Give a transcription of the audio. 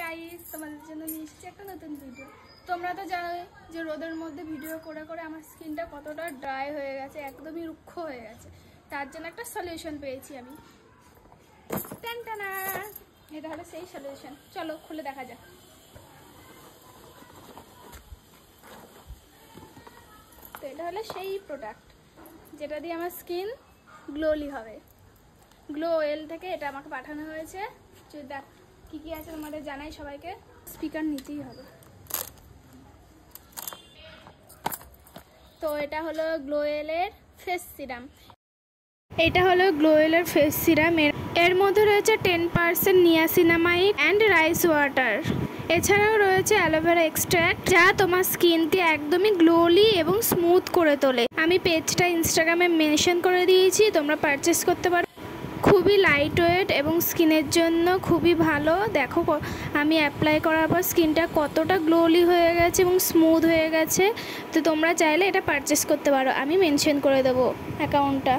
Guys, তোমাদের জন্য নিয়ে এসেছি একটা নতুন ভিডিও। তোমরা তো জানোই যে রোদের মধ্যে ভিডিও করে করে আমার স্কিনটা কতটা ড্রাই হয়ে গেছে, একদমই রুক্ষ হয়ে গেছে। তার জন্য একটা সলিউশন পেয়েছি আমি। টানটানা, এটা হলো সেই সলিউশন। চলো খুলে দেখা যাক। তো এটা হলো সেই প্রোডাক্ট যেটা দিয়ে আমার স্কিন গ্লোলি হবে। গ্লো অয়েল থেকে এটা আমাকে পাঠানো হয়েছে। দেখ কি কি আছে তোমাদের জানাই সবাইকে। স্পিকার নিতেই হবে। তো এটা হলো গ্লো অয়েলের ফেস সিরাম। এটা হলো গ্লো অয়েলের ফেস সিরাম। এর মধ্যে রয়েছে 10% নিয়াসিনামাইড অ্যান্ড রাইস ওয়াটার। এছাড়াও রয়েছে অ্যালোভেরা এক্সট্র্যাক্ট, যা তোমার স্কিনকে একদমই গ্লোলি এবং স্মুথ করে তোলে। আমি পেজটা ইনস্টাগ্রামে মেনশন করে দিয়েছি, তোমরা পারচেস করতে পারো। খুবই লাইট ওয়েট এবং স্কিনের জন্য খুবই ভালো। দেখো আমি অ্যাপ্লাই করার পর স্কিনটা কতটা গ্লোলি হয়ে গেছে এবং স্মুথ হয়ে গেছে। তো তোমরা চাইলে এটা পারচেস করতে পারো, আমি মেনশন করে দেবো অ্যাকাউন্টটা।